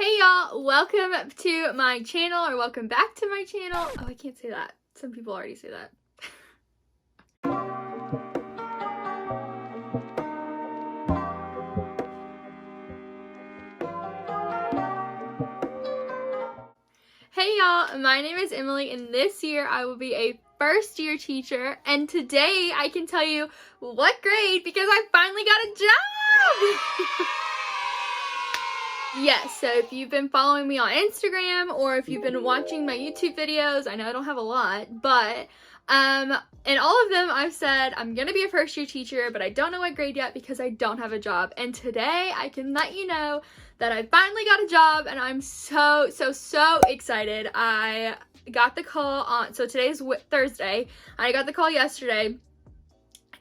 Hey y'all, welcome to my channel, or welcome back to my channel. Oh, I can't say that. Some people already say that. Hey y'all, my name is Emily, and this year I will be a first year teacher, and today I can tell you what grade because I finally got a job! Yes, so if you've been following me on Instagram or if you've been watching my YouTube videos, I know I don't have a lot, but in all of them I've said I'm gonna be a first year teacher, but I don't know what grade yet because I don't have a job. And today I can let you know that I finally got a job, and I'm so excited. I got the call on, so today's Thursday, I got the call yesterday,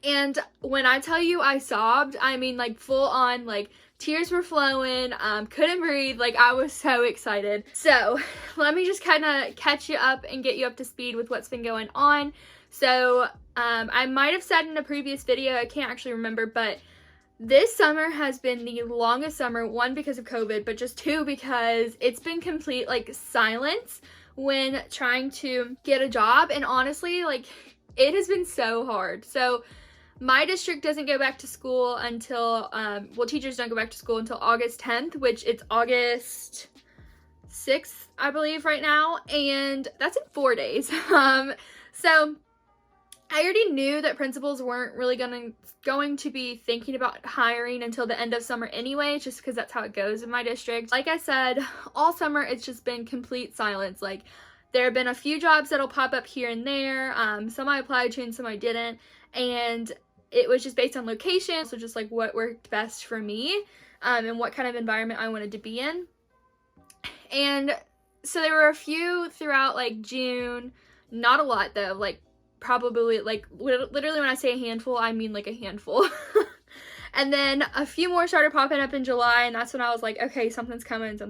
and when I tell you I sobbed, I mean like full on, like tears were flowing, couldn't breathe, like I was so excited. So let me just kind of catch you up and get you up to speed with what's been going on. So I might have said in a previous video, I can't actually remember, but this summer has been the longest summer, one because of COVID, but just two because it's been complete like silence when trying to get a job. And honestly, like it has been so hard. So my district doesn't go back to school until, well, teachers don't go back to school until August 10th, which it's August 6th, I believe, right now, and that's in 4 days. So I already knew that principals weren't really going to be thinking about hiring until the end of summer anyway, just because that's how it goes in my district. Like I said, all summer it's just been complete silence. Like there have been a few jobs that'll pop up here and there. Some I applied to and some I didn't, and it was just based on location, so just like what worked best for me, and what kind of environment I wanted to be in. And so there were a few throughout like June, not a lot though, like probably like literally when I say a handful, I mean like a handful. And then a few more started popping up in July, and that's when I was like, okay, something's coming.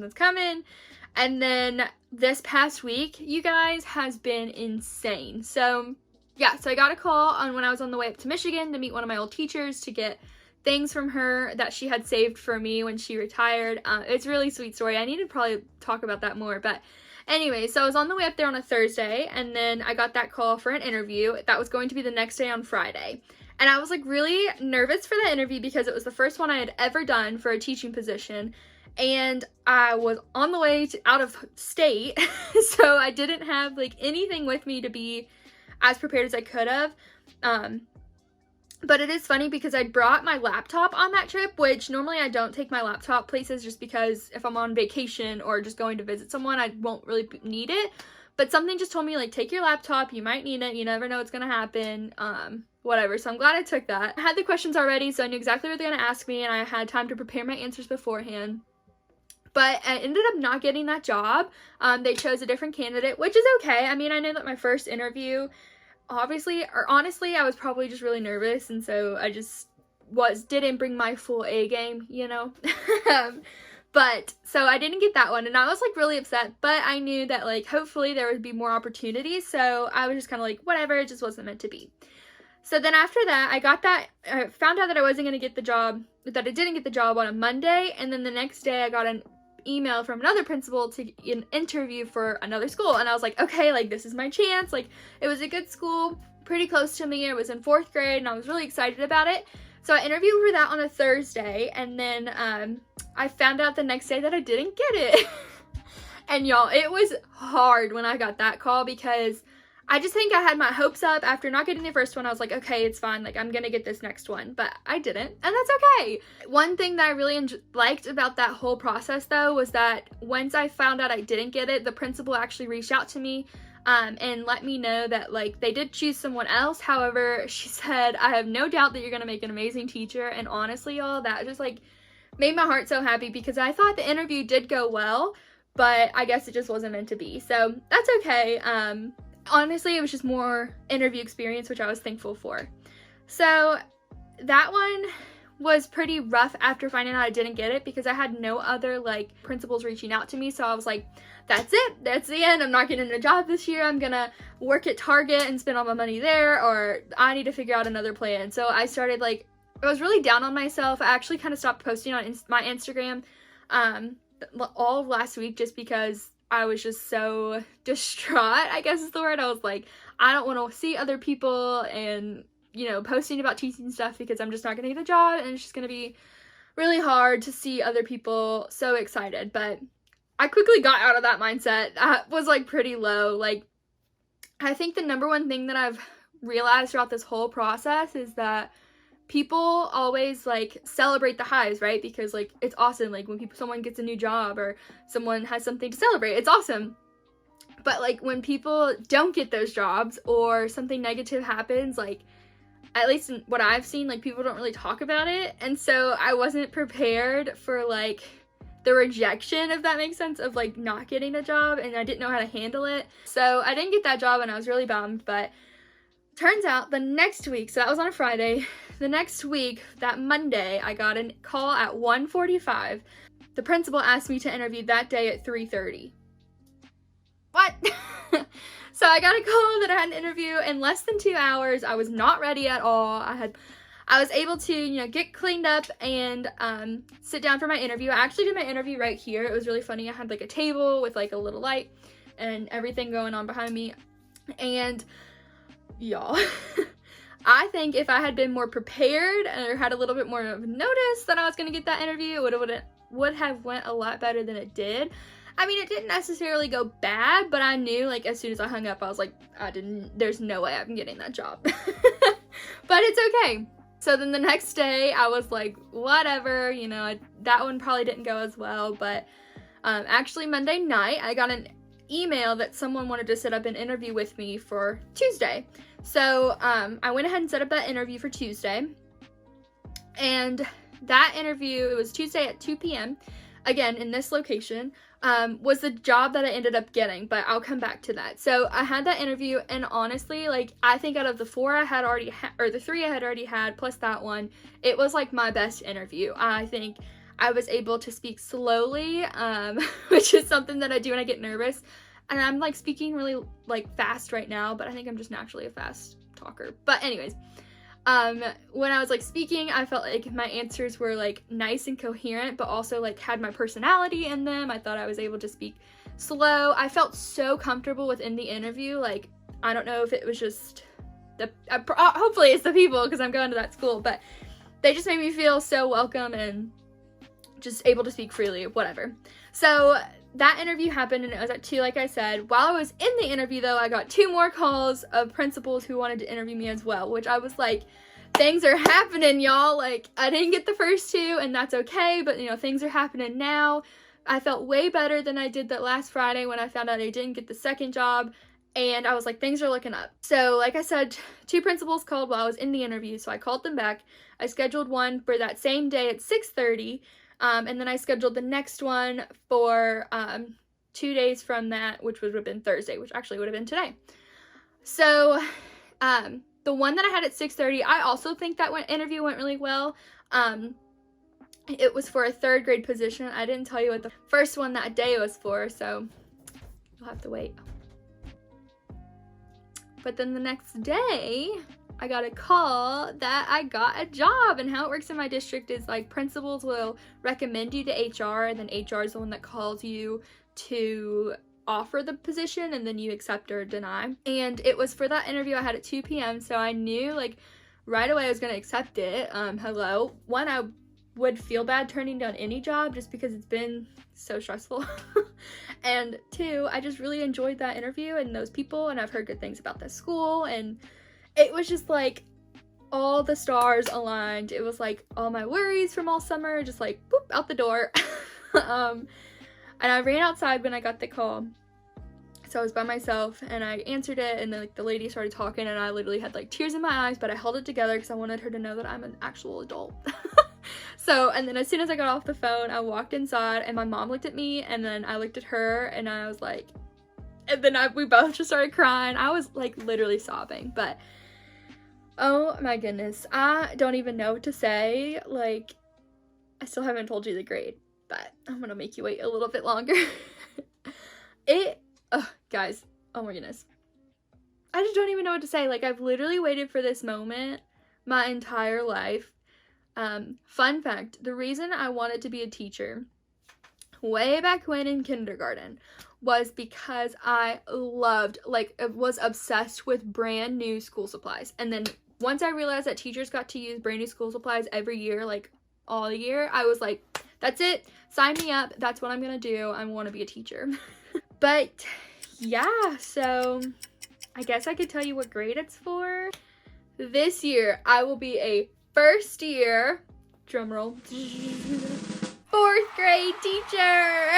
And then this past week, you guys, has been insane. So yeah, so I got a call on when I was on the way up to Michigan to meet one of my old teachers to get things from her that she had saved for me when she retired. It's a really sweet story. I need to probably talk about that more, but anyway, so I was on the way up there on a Thursday, and then I got that call for an interview. That was going to be the next day on Friday. And I was like really nervous for the interview because it was the first one I had ever done for a teaching position, and I was on the way out of state, so I didn't have like anything with me to be as prepared as I could have. But it is funny because I brought my laptop on that trip, which normally I don't take my laptop places just because if I'm on vacation or just going to visit someone, I won't really need it. But something just told me, like, take your laptop, you might need it, you never know what's gonna happen, whatever. So I'm glad I took that. I had the questions already, so I knew exactly what they're gonna ask me, and I had time to prepare my answers beforehand. But I ended up not getting that job. They chose a different candidate, which is okay. I mean, I know that my first interview, honestly, I was probably just really nervous, and so I just didn't bring my full A game, you know. But so I didn't get that one, and I was like really upset, but I knew that like hopefully there would be more opportunities, so I was just kind of like whatever, it just wasn't meant to be. So then after that, I found out that I wasn't going to get the job, that I didn't get the job on a Monday, and then the next day I got an email from another principal to get an interview for another school, and I was like, okay, like this is my chance. Like it was a good school, pretty close to me. It was in 4th grade, and I was really excited about it. So I interviewed for that on a Thursday, and then I found out the next day that I didn't get it. And y'all, it was hard when I got that call because I just think I had my hopes up. After not getting the first one, I was like, okay, it's fine, like I'm gonna get this next one, but I didn't, and that's okay. One thing that I really liked about that whole process though was that once I found out I didn't get it, the principal actually reached out to me and let me know that like they did choose someone else. However, she said, I have no doubt that you're gonna make an amazing teacher. And honestly, y'all, that just like made my heart so happy because I thought the interview did go well, but I guess it just wasn't meant to be, so that's okay. Honestly, it was just more interview experience, which I was thankful for. So that one was pretty rough after finding out I didn't get it because I had no other like principals reaching out to me. So I was like, that's it, that's the end. I'm not getting a job this year. I'm gonna work at Target and spend all my money there, or I need to figure out another plan. So I started like, I was really down on myself. I actually kind of stopped posting on my Instagram all of last week just because I was just so distraught, I guess is the word. I was like, I don't want to see other people and, you know, posting about teaching stuff because I'm just not going to get a job, and it's just going to be really hard to see other people so excited. But I quickly got out of that mindset. I was like pretty low. Like, I think the number one thing that I've realized throughout this whole process is that people always like celebrate the highs, right? Because like it's awesome, like when someone gets a new job or someone has something to celebrate, it's awesome. But like when people don't get those jobs or something negative happens, like at least in what I've seen, like people don't really talk about it. And so I wasn't prepared for like the rejection, if that makes sense, of like not getting a job, and I didn't know how to handle it. So I didn't get that job and I was really bummed. But turns out the next week, so that was on a Friday, the next week, that Monday, I got a call at 1:45. The principal asked me to interview that day at 3:30. What? So I got a call that I had an interview in less than 2 hours. I was not ready at all. I was able to, you know, get cleaned up and sit down for my interview. I actually did my interview right here. It was really funny. I had like a table with like a little light and everything going on behind me. And y'all, I think if I had been more prepared or had a little bit more of notice that I was going to get that interview, it would have went a lot better than it did. I mean, it didn't necessarily go bad, but I knew, like, as soon as I hung up, I was like, there's no way I'm getting that job. But it's okay. So then the next day, I was like, whatever, you know, that one probably didn't go as well. But actually, Monday night, I got an email that someone wanted to set up an interview with me for Tuesday. So I went ahead and set up that interview for Tuesday. And that interview, it was Tuesday at 2 p.m., again, in this location, was the job that I ended up getting, but I'll come back to that. So I had that interview, and honestly, like, I think out of the 4 I had already or the 3 I had already had, plus that one, it was like my best interview. I think I was able to speak slowly, which is something that I do when I get nervous. And I'm like speaking really like fast right now, but I think I'm just naturally a fast talker. But anyways, when I was like speaking, I felt like my answers were like nice and coherent, but also like had my personality in them. I thought I was able to speak slow. I felt so comfortable within the interview. Like, I don't know if it was just hopefully it's the people, because I'm going to that school, but they just made me feel so welcome and just able to speak freely, whatever. So that interview happened, and it was at 2, like I said. While I was in the interview, though, I got 2 more calls of principals who wanted to interview me as well, which I was like, things are happening, y'all. Like, I didn't get the first 2, and that's okay, but, you know, things are happening now. I felt way better than I did that last Friday when I found out I didn't get the second job, and I was like, things are looking up. So, like I said, 2 principals called while I was in the interview, so I called them back. I scheduled one for that same day at 6:30, and then I scheduled the next one for 2 days from that, which would have been Thursday, which actually would have been today. So the one that I had at 6:30, I also think that interview went really well. It was for a 3rd grade position. I didn't tell you what the first one that day was for, so you'll have to wait. But then the next day, I got a call that I got a job. And how it works in my district is like principals will recommend you to HR, and then HR is the one that calls you to offer the position, and then you accept or deny. And it was for that interview I had at 2 p.m. So I knew like right away I was going to accept it. Hello. One, I would feel bad turning down any job just because it's been so stressful. And 2, I just really enjoyed that interview and those people, and I've heard good things about this school, and it was just like all the stars aligned. It was like all my worries from all summer just like boop out the door. And I ran outside when I got the call. So I was by myself and I answered it, and then like the lady started talking, and I literally had like tears in my eyes, but I held it together because I wanted her to know that I'm an actual adult. So, and then as soon as I got off the phone, I walked inside, and my mom looked at me, and then I looked at her, and I was like, and then we both just started crying. I was like literally sobbing, but oh my goodness, I don't even know what to say. Like, I still haven't told you the grade, but I'm gonna make you wait a little bit longer. Guys, oh my goodness. I just don't even know what to say. Like, I've literally waited for this moment my entire life. Fun fact, the reason I wanted to be a teacher way back when in kindergarten was because I loved, like, was obsessed with brand new school supplies. And then once I realized that teachers got to use brand new school supplies every year, like all year, I was like, that's it, sign me up, that's what I'm gonna do, I want to be a teacher. But yeah, so I guess I could tell you what grade it's for. This year I will be a first year, drumroll, 4th grade teacher.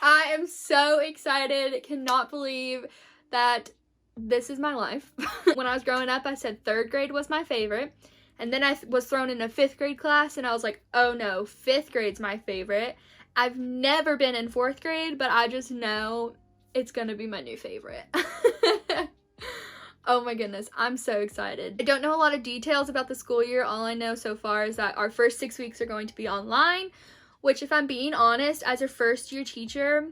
I am so excited, cannot believe that this is my life. When I was growing up, I said 3rd grade was my favorite, and then I was thrown in a 5th grade class and I was like, oh no, 5th grade's my favorite. I've never been in 4th grade, but I just know it's gonna be my new favorite. Oh my goodness, I'm so excited. I don't know a lot of details about the school year. All I know so far is that our first 6 weeks are going to be online, which, if I'm being honest, as a first year teacher,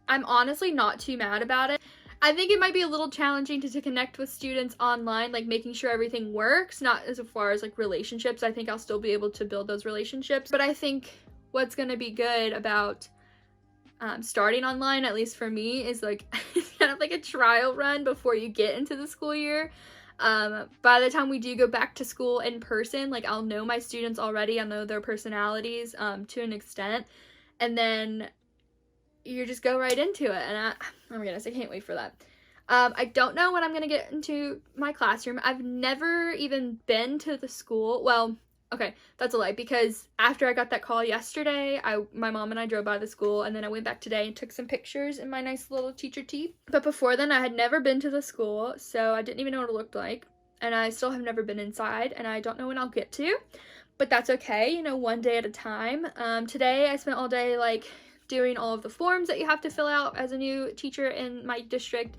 I'm honestly not too mad about it. I think it might be a little challenging to connect with students online, like making sure everything works, not as far as like relationships. I think I'll still be able to build those relationships, but I think what's going to be good about starting online, at least for me, is like it's kind of like a trial run before you get into the school year. By the time we do go back to school in person, like I'll know my students already, I'll know their personalities to an extent, and then you just go right into it. And oh my goodness, I can't wait for that. I don't know when I'm gonna get into my classroom. I've never even been to the school. Well, okay, that's a lie, because after I got that call yesterday, my mom and I drove by the school, and then I went back today and took some pictures in my nice little teacher tee. But before then, I had never been to the school, so I didn't even know what it looked like, and I still have never been inside, and I don't know when I'll get to, but that's okay, you know, one day at a time. Today, I spent all day, like, doing all of the forms that you have to fill out as a new teacher in my district.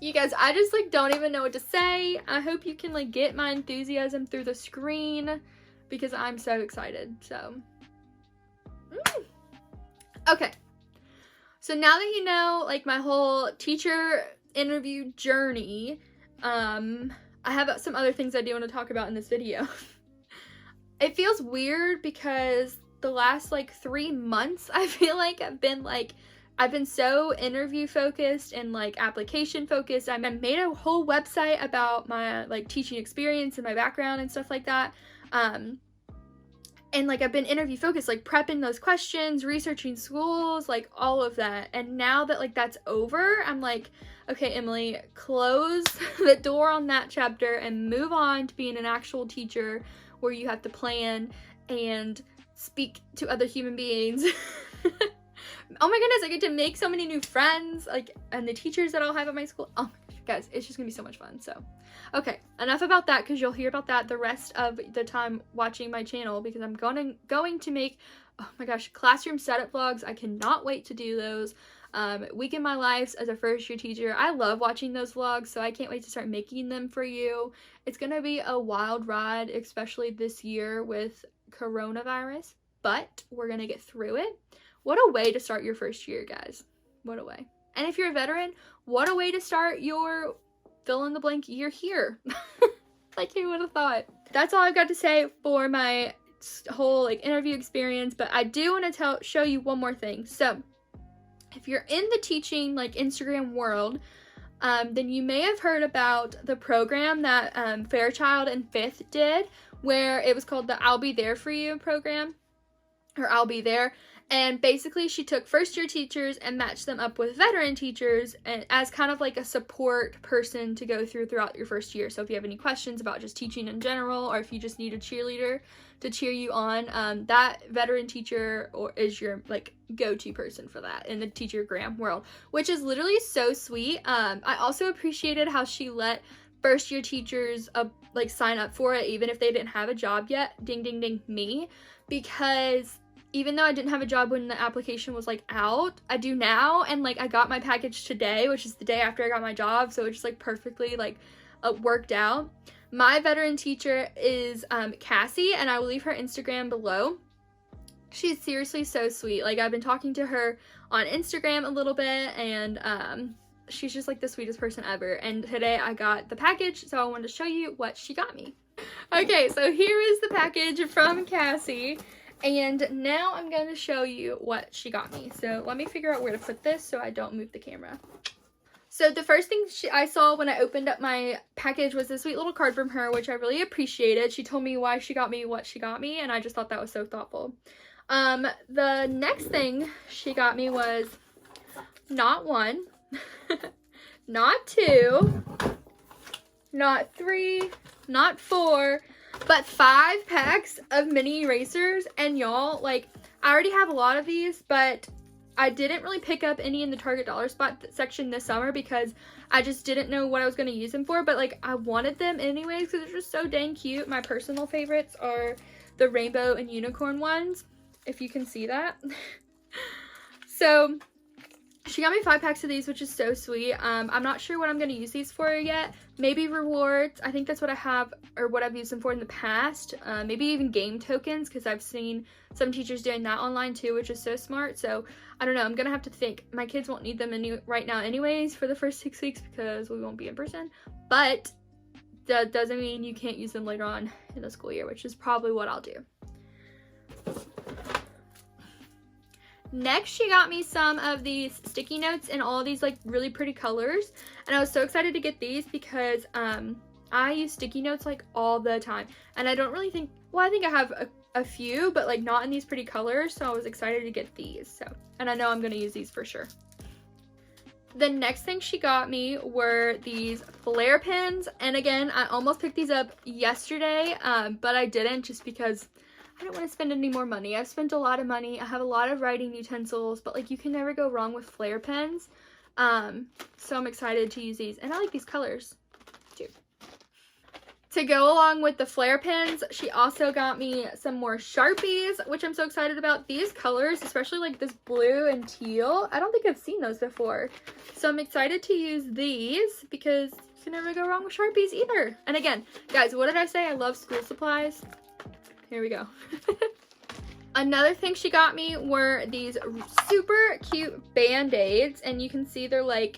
You guys, I just like don't even know what to say. I hope you can like get my enthusiasm through the screen because I'm so excited. So okay, so now that you know like my whole teacher interview journey, I have some other things I do want to talk about in this video. It feels weird because the last like 3 months I feel like I've been so interview focused and like application focused. I made a whole website about my like teaching experience and my background and stuff like that. And like I've been interview focused, like prepping those questions, researching schools, like all of that. And now that like that's over, I'm like, okay, Emilee, close the door on that chapter and move on to being an actual teacher where you have to plan and speak to other human beings. Oh my goodness, I get to make so many new friends, like, and the teachers that I'll have at my school. Oh my gosh, guys, it's just gonna be so much fun. So, okay, enough about that, because you'll hear about that the rest of the time watching my channel, because I'm going to make, oh my gosh, classroom setup vlogs. I cannot wait to do those. Week in my life as a first year teacher. I love watching those vlogs, so I can't wait to start making them for you. It's gonna be a wild ride, especially this year with coronavirus, but we're gonna get through it. What a way to start your first year, guys. What a way. And if you're a veteran, what a way to start your fill in the blank year here. Like, who would have thought? That's all I've got to say for my whole like interview experience, but I do want to show you one more thing. So if you're in the teaching like Instagram world, then you may have heard about the program that Fairchild and 5th did, where it was called the I'll Be There For You program, or I'll Be There. And basically she took first year teachers and matched them up with veteran teachers and as kind of like a support person to go throughout your first year. So if you have any questions about just teaching in general, or if you just need a cheerleader to cheer you on, that veteran teacher is your like go-to person for that in the teachergram world, which is literally so sweet. I also appreciated how she let first year teachers like sign up for it even if they didn't have a job yet. Ding ding ding me, because even though I didn't have a job when the application was like out, I do now, and like I got my package today, which is the day after I got my job, so it just like perfectly like worked out. My veteran teacher is Cassie, and I will leave her Instagram below. She's seriously so sweet. Like I've been talking to her on Instagram a little bit, and she's just like the sweetest person ever. And today I got the package, so I wanted to show you what she got me. Okay, so here is the package from Cassie. And now I'm going to show you what she got me. So let me figure out where to put this so I don't move the camera. So the first thing I saw when I opened up my package was this sweet little card from her, which I really appreciated. She told me why she got me what she got me, and I just thought that was so thoughtful. The next thing she got me was not 1, not 2, not 3, not 4, but 5 packs of mini erasers. And y'all, like, I already have a lot of these, but I didn't really pick up any in the Target dollar spot section this summer because I just didn't know what I was going to use them for. But, like, I wanted them anyways because they're just so dang cute. My personal favorites are the rainbow and unicorn ones, if you can see that. So she got me 5 packs of these, which is so sweet. I'm not sure what I'm going to use these for yet. Maybe rewards. I think that's what I have, or what I've used them for in the past. Maybe even game tokens, because I've seen some teachers doing that online too, which is so smart. So I don't know. I'm going to have to think. My kids won't need them right now anyways for the first 6 weeks because we won't be in person. But that doesn't mean you can't use them later on in the school year, which is probably what I'll do. Next, she got me some of these sticky notes in all these like really pretty colors, and I was so excited to get these because I use sticky notes like all the time, and I don't really think, well, I think I have a few, but like not in these pretty colors, so I was excited to get these. So, and I know I'm gonna use these for sure. The next thing she got me were these flare pens, and again, I almost picked these up yesterday, but I didn't just because I don't want to spend any more money. I've spent a lot of money. I have a lot of writing utensils, but like you can never go wrong with flare pens. So I'm excited to use these, and I like these colors too. To go along with the flare pens, she also got me some more Sharpies, which I'm so excited about. These colors, especially like this blue and teal, I don't think I've seen those before. So I'm excited to use these because you can never go wrong with Sharpies either. And again, guys, what did I say? I love school supplies. Here we go. Another thing she got me were these super cute band-aids, and you can see they're like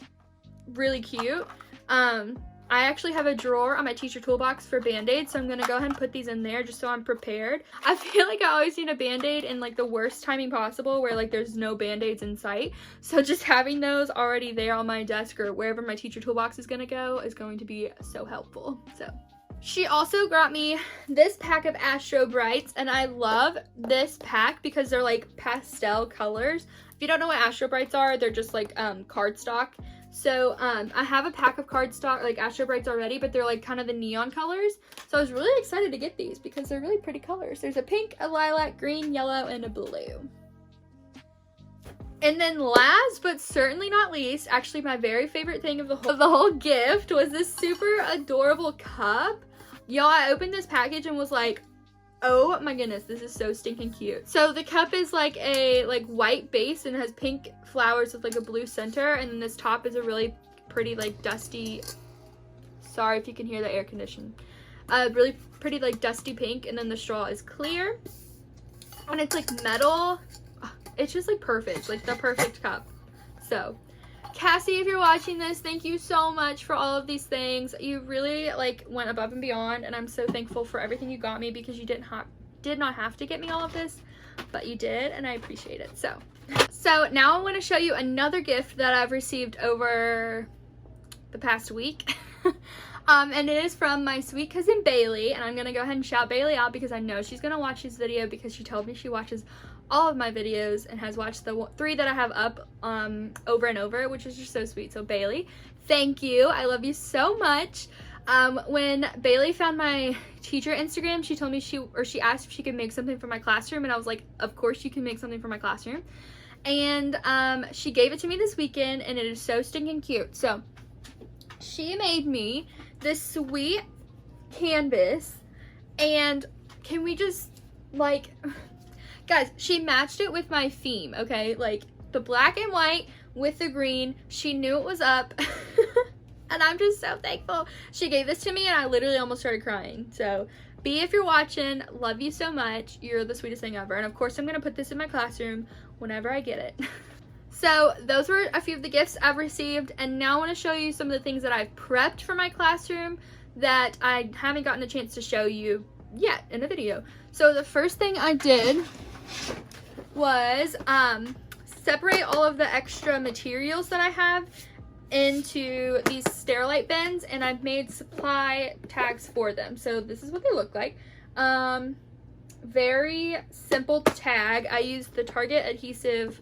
really cute. I actually have a drawer on my teacher toolbox for band-aids, so I'm gonna go ahead and put these in there just so I'm prepared. I feel like I always need a band-aid in like the worst timing possible where like there's no band-aids in sight. So just having those already there on my desk or wherever my teacher toolbox is gonna go is going to be so helpful. So she also got me this pack of Astro Brights, and I love this pack because they're like pastel colors. If you don't know what Astro Brights are, they're just like cardstock. So I have a pack of cardstock, like Astro Brights already, but they're like kind of the neon colors. So I was really excited to get these because they're really pretty colors. There's a pink, a lilac, green, yellow, and a blue. And then last but certainly not least, actually my very favorite thing of the whole gift was this super adorable cup. Y'all, I opened this package and was like, oh my goodness, this is so stinking cute. So the cup is like a white base and has pink flowers with like a blue center, and then this top is a really pretty like dusty, sorry if you can hear the air conditioning, really pretty like dusty pink, and then the straw is clear and it's like metal. It's just like perfect, like the perfect cup. So Cassie, if you're watching this, thank you so much for all of these things. You really like went above and beyond, and I'm so thankful for everything you got me because you did not have to get me all of this, but you did, and I appreciate it. So now I want to show you another gift that I've received over the past week. And it is from my sweet cousin Bailey, and I'm gonna go ahead and shout Bailey out because I know she's gonna watch this video because she told me she watches all of my videos and has watched the 3 that I have up over and over, which is just so sweet. So Bailey, thank you. I love you so much. When Bailey found my teacher Instagram, she told me she asked if she could make something for my classroom, and I was like, of course you can make something for my classroom. And she gave it to me this weekend, and it is so stinking cute. So she made me this sweet canvas, and can we just like, guys, she matched it with my theme, okay? Like the black and white with the green. She knew it was up. And I'm just so thankful. She gave this to me and I literally almost started crying. So B, if you're watching, love you so much. You're the sweetest thing ever. And of course I'm gonna put this in my classroom whenever I get it. So those were a few of the gifts I've received, and now I want to show you some of the things that I've prepped for my classroom that I haven't gotten a chance to show you yet in a video. So the first thing I did was separate all of the extra materials that I have into these Sterilite bins, and I've made supply tags for them. So this is what they look like. Very simple tag. I used the Target adhesive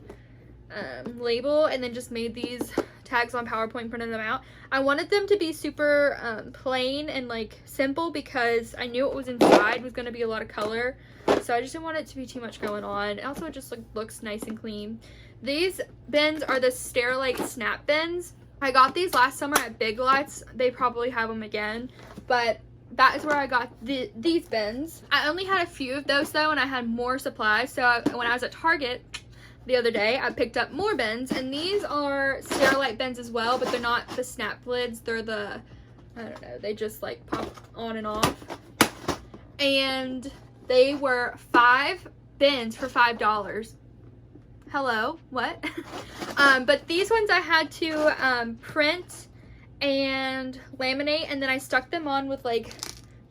label and then just made these tags on PowerPoint, printed them out. I wanted them to be super plain and like simple because I knew what was inside was going to be a lot of color, so I just didn't want it to be too much going on. Also, it just like looks nice and clean. These bins are the Sterilite snap bins. I got these last summer at Big Lots. They probably have them again, but that is where I got these bins. I only had a few of those though, and I had more supplies. So when I was at Target the other day, I picked up more bins, and these are Sterilite bins as well, but they're not the snap lids. They're the, I don't know, they just like pop on and off. And they were 5 bins for $5. Hello, what? But these ones I had to print and laminate, and then I stuck them on with like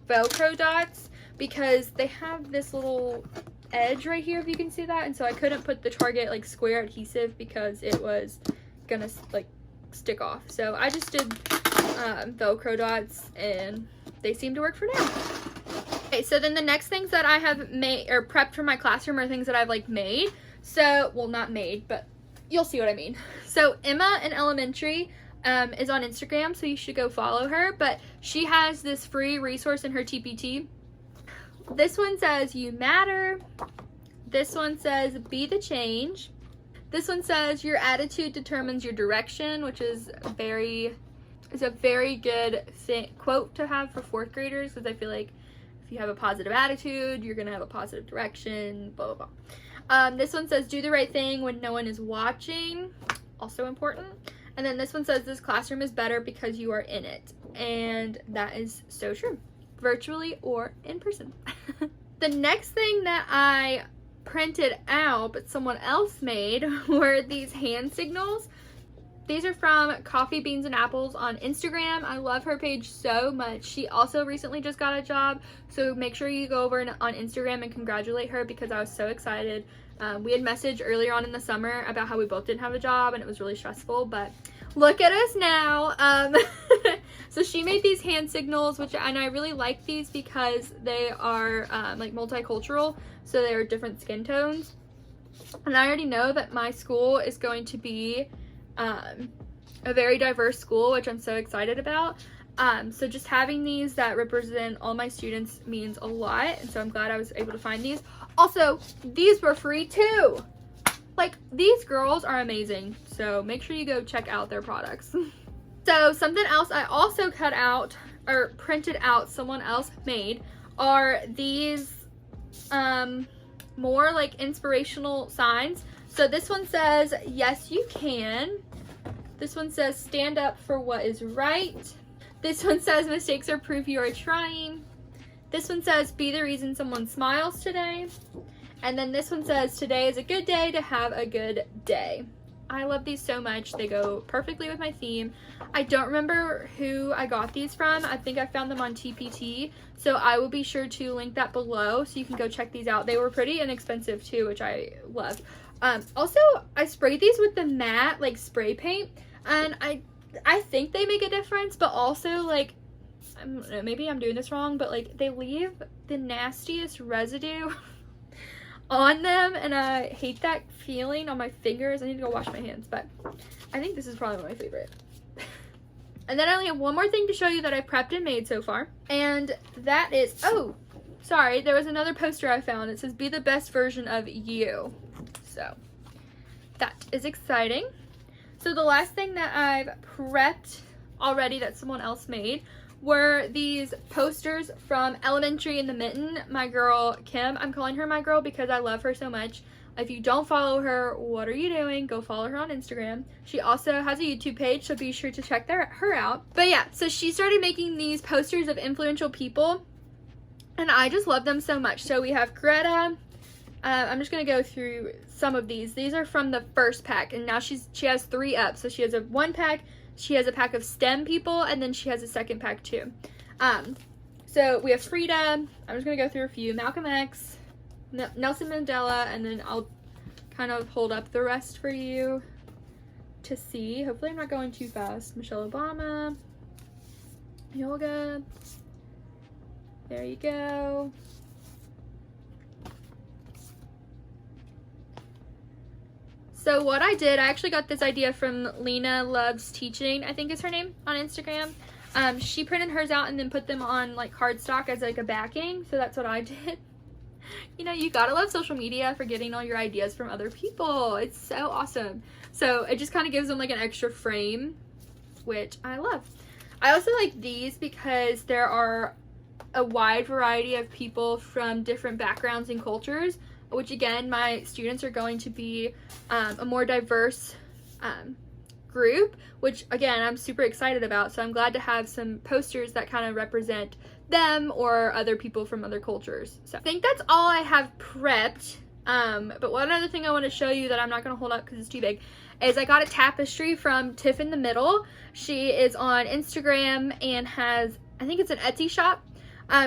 Velcro dots because they have this little edge right here, if you can see that, and so I couldn't put the Target like square adhesive because it was gonna like stick off. So I just did Velcro dots, and they seem to work for now. Okay, so then the next things that I have made or prepped for my classroom are things that I've like made. So, well, not made, but you'll see what I mean. So Emma in elementary is on Instagram, so you should go follow her, but she has this free resource in her TPT. This one says you matter. This one says be the change. This one says your attitude determines your direction, which is a very good quote to have for 4th graders, because I feel like if you have a positive attitude, you're gonna have a positive direction, blah blah blah. This one says do the right thing when no one is watching, also important. And then this one says this classroom is better because you are in it, and that is so true, virtually or in person. The next thing that I printed out but someone else made were these hand signals. These are from Coffee Beans and Apples on Instagram. I love her page so much. She also recently just got a job, so make sure you go over on Instagram and congratulate her because I was so excited. We had messaged earlier on in the summer about how we both didn't have a job and it was really stressful, but look at us now. So she made these hand signals, and I really like these because they are like multicultural, so they're different skin tones. And I already know that my school is going to be a very diverse school, which I'm so excited about. So just having these that represent all my students means a lot, and so I'm glad I was able to find these. Also, these were free too. Like, these girls are amazing, so make sure you go check out their products. So something else I also cut out or printed out, someone else made, are these more like inspirational signs. So this one says yes you can. This one says stand up for what is right. This one says mistakes are proof you are trying. This one says be the reason someone smiles today. And then this one says today is a good day to have a good day. I love these so much. They go perfectly with my theme. I don't remember who I got these from. I think I found them on TPT, so I will be sure to link that below so you can go check these out. They were pretty inexpensive too, which I loved. Also, I sprayed these with the matte like spray paint, and I think they make a difference, but also like, I don't know, maybe I'm doing this wrong, but like they leave the nastiest residue on them, and I hate that feeling on my fingers. I need to go wash my hands, but I think this is probably my favorite. And then I only have one more thing to show you that I prepped and made so far, and that is, oh, sorry, there was another poster I found. It says be the best version of you. So that is exciting. So the last thing that I've prepped already that someone else made were these posters from Elementary in the Mitten, my girl Kim. I'm calling her my girl because I love her so much. If you don't follow her, what are you doing? Go follow her on Instagram. She also has a YouTube page, so be sure to check her out. But yeah, so she started making these posters of influential people, and I just love them so much. So we have Greta. I'm just going to go through some of these. These are from the first pack, and now she has 3 up. So she has a 1 pack, she has a pack of STEM people, and then she has a 2nd pack too. So we have Frida. I'm just going to go through a few. Malcolm X, Nelson Mandela, and then I'll kind of hold up the rest for you to see. Hopefully I'm not going too fast. Michelle Obama, yoga. There you go. So what I did, I actually got this idea from Lena Loves Teaching, I think is her name, on Instagram. She printed hers out and then put them on like cardstock as like a backing. So that's what I did. You know, you gotta love social media for getting all your ideas from other people. It's so awesome. So it just kind of gives them like an extra frame, which I love. I also like these because there are a wide variety of people from different backgrounds and cultures, which again, my students are going to be a more diverse group, which again, I'm super excited about. So I'm glad to have some posters that kind of represent them or other people from other cultures. So I think that's all I have prepped. But one other thing I want to show you that I'm not going to hold up because it's too big is I got a tapestry from Tiff in the Middle. She is on Instagram and has, I think it's an Etsy shop.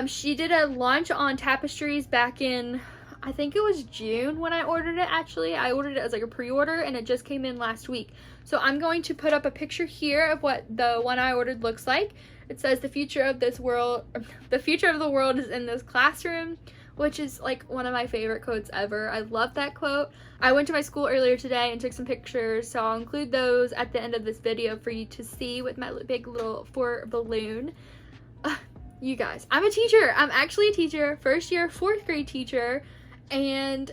She did a launch on tapestries back in, I think it was June when I ordered it. Actually, I ordered it as like a pre-order and it just came in last week. So I'm going to put up a picture here of what the one I ordered looks like. It says the future of the world is in this classroom, which is like one of my favorite quotes ever. I love that quote. I went to my school earlier today and took some pictures, so I'll include those at the end of this video for you to see with my big little balloon. You guys, I'm a teacher. I'm actually a teacher, first year, 4th grade teacher. And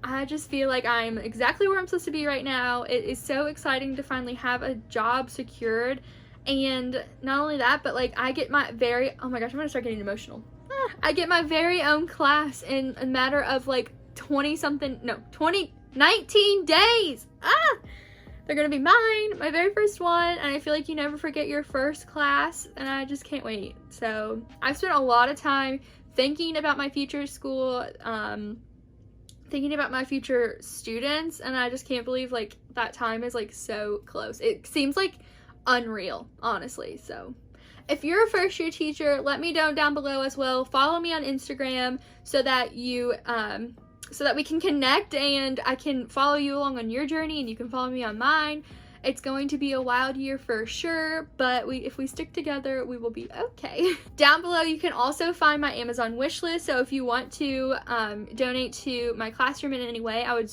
I just feel like I'm exactly where I'm supposed to be right now. It is so exciting to finally have a job secured. And not only that, but like I get my oh my gosh, I'm gonna start getting emotional. I get my very own class in a matter of like 19 days. They're gonna be mine, my very first one, and I feel like you never forget your first class, and I just can't wait. So I've spent a lot of time thinking about my future school, thinking about my future students, and I just can't believe like that time is like so close. It seems like unreal, honestly. So if you're a first year teacher, let me know down below as well. Follow me on Instagram so that you so that we can connect and I can follow you along on your journey and you can follow me on mine. It's going to be a wild year for sure, but if we stick together, we will be okay. Down below, you can also find my Amazon wish list. So if you want to donate to my classroom in any way, I would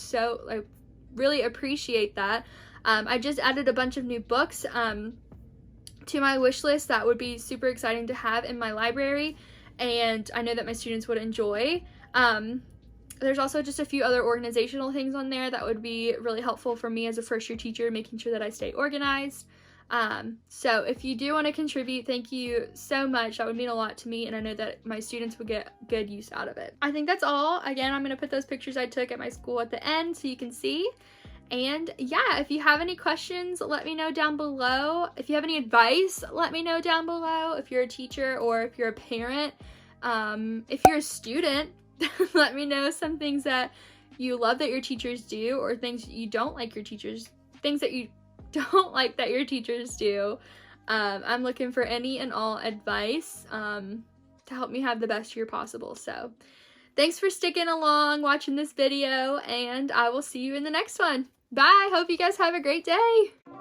really appreciate that. I just added a bunch of new books to my wish list that would be super exciting to have in my library, and I know that my students would enjoy. There's also just a few other organizational things on there that would be really helpful for me as a first year teacher, making sure that I stay organized. So if you do want to contribute, thank you so much. That would mean a lot to me, and I know that my students would get good use out of it. I think that's all. Again, I'm going to put those pictures I took at my school at the end so you can see. And yeah, if you have any questions, let me know down below. If you have any advice, let me know down below. If you're a teacher or if you're a parent, if you're a student, let me know some things that you love that your teachers do, or things you don't like your teachers, things that you don't like that your teachers do. I'm looking for any and all advice to help me have the best year possible. So thanks for sticking along, watching this video, and I will see you in the next one. Bye! Hope you guys have a great day!